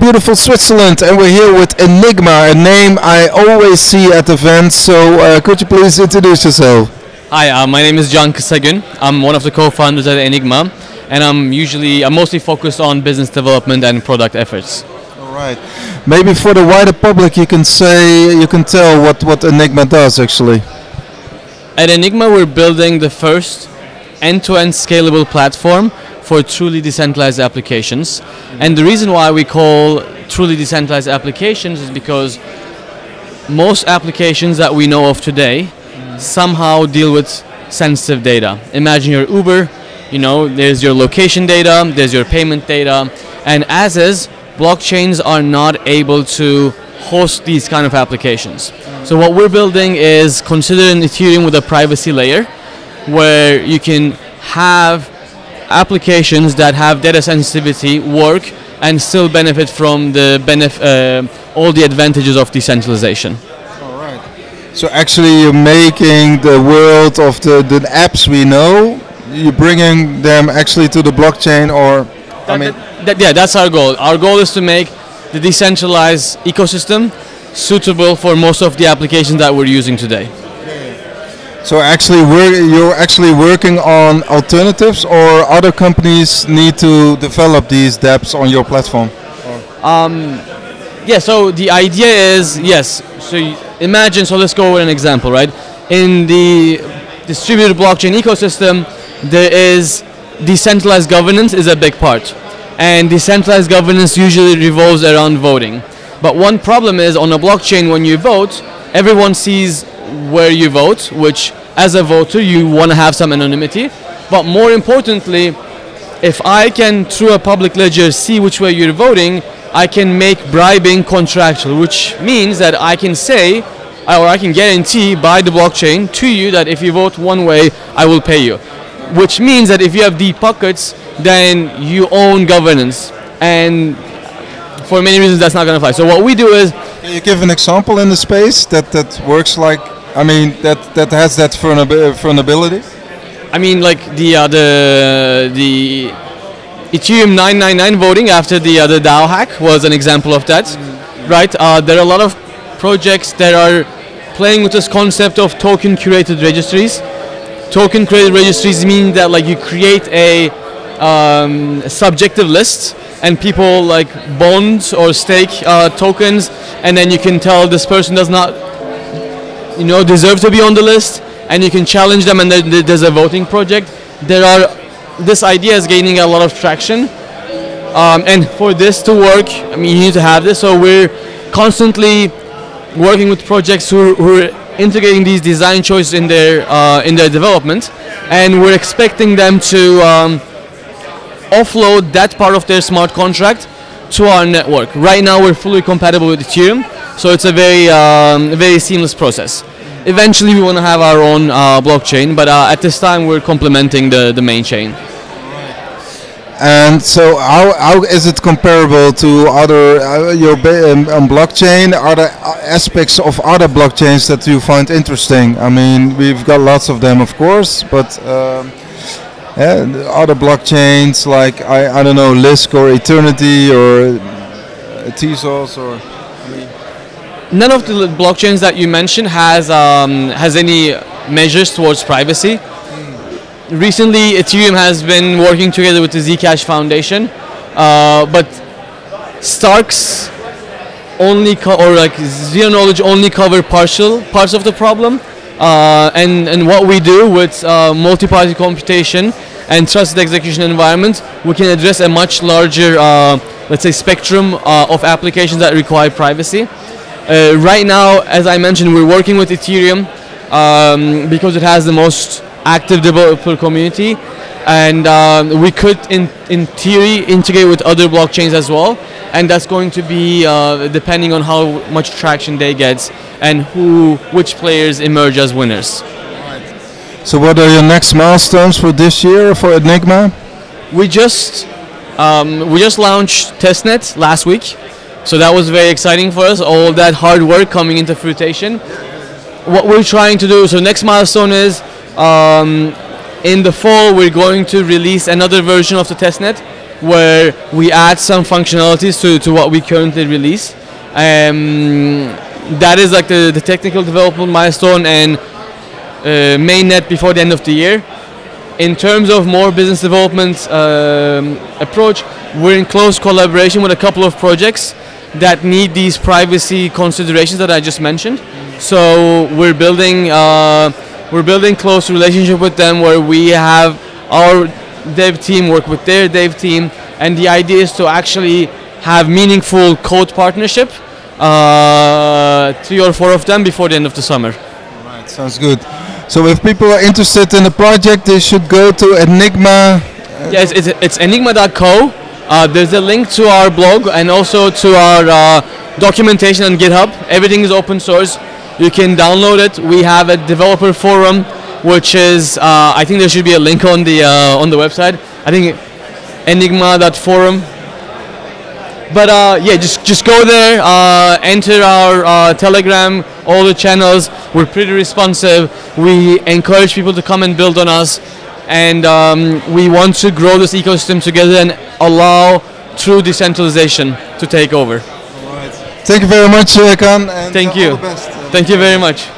beautiful Switzerland, and we're here with Enigma, a name I always see at events. So could you please introduce yourself? Hi, my name is Can Kısagün. I'm one of the co-founders at Enigma, and I'm mostly focused on business development and product efforts. All right. Maybe for the wider public, you can tell what Enigma does actually. At Enigma, we're building the first end-to-end scalable platform for truly decentralized applications. And the reason why we call truly decentralized applications is because most applications that we know of today somehow deal with sensitive data. Imagine your Uber, there's your location data, there's your payment data, and as is, blockchains are not able to host these kind of applications. So what we're building is consider an Ethereum with a privacy layer where you can have applications that have data sensitivity work and still benefit from all the advantages of decentralization. All right. So actually you're making the world of the apps we know, you're bringing them actually to the blockchain, or that's our goal. Our goal is to make the decentralized ecosystem suitable for most of the applications that we're using today. So actually, you're actually working on alternatives, or other companies need to develop these dApps on your platform? Yeah, so the idea is, yes, so imagine, so let's go with an example, right? In the distributed blockchain ecosystem, there is decentralized governance is a big part. And decentralized governance usually revolves around voting. But one problem is on a blockchain, when you vote, everyone sees where you vote, which as a voter you want to have some anonymity. But more importantly, if I can through a public ledger see which way you're voting, I can make bribing contractual, which means that I can say, or I can guarantee by the blockchain to you that if you vote one way, I will pay you. Which means that if you have deep pockets, then you own governance. And for many reasons that's not going to fly. So what we do is... Can you give an example in the space that works like, that has that vulnerability? I mean, like the Ethereum 999 voting after the DAO hack was an example of that, right? There are a lot of projects that are playing with this concept of token curated registries. Token curated registries mean that like you create a subjective list, and people like bond or stake tokens, and then you can tell this person does not deserve to be on the list, and you can challenge them, and there's a voting project. This idea is gaining a lot of traction, and for this to work, you need to have this. So we're constantly working with projects who are integrating these design choices in their development, and we're expecting them to offload that part of their smart contract to our network. Right now we're fully compatible with Ethereum, so it's a very seamless process. Eventually we want to have our own blockchain, but at this time we're complementing the main chain. And so how is it comparable to other blockchain? Are there aspects of other blockchains that you find interesting? I mean, we've got lots of them, of course, but other blockchains like I don't know, Lisk or Eternity or Tezos or. None of the blockchains that you mentioned has any measures towards privacy. Recently, Ethereum has been working together with the Zcash Foundation, but Starks only zero knowledge only cover parts of the problem. And what we do with multi-party computation and trusted execution environment, we can address a much larger, let's say, spectrum of applications that require privacy. Right now, as I mentioned, we're working with Ethereum because it has the most active developer community, and we could, in theory, integrate with other blockchains as well, and that's going to be depending on how much traction they get and which players emerge as winners. So what are your next milestones for this year for Enigma? We just launched testnet last week, so that was very exciting for us. All that hard work coming into fruition. What we're trying to do, so next milestone is in the fall we're going to release another version of the testnet where we add some functionalities to what we currently release. That is like the technical development milestone and mainnet before the end of the year. In terms of more business development approach, we're in close collaboration with a couple of projects that need these privacy considerations that I just mentioned. So we're building close relationship with them, where we have our dev team work with their dev team, and the idea is to actually have meaningful code partnership, 3 or 4 of them before the end of the summer. Right, sounds good. So if people are interested in the project, they should go to Enigma. Yes, it's enigma.co. There's a link to our blog and also to our documentation on GitHub. Everything is open source. You can download it. We have a developer forum, which is I think there should be a link on the website. I think enigma.forum. But yeah, just go there, enter our Telegram, all the channels. We're pretty responsive. We encourage people to come and build on us, and we want to grow this ecosystem together and allow true decentralization to take over. Thank you very much, Kaan. And thank you. All the best. Thank you very much.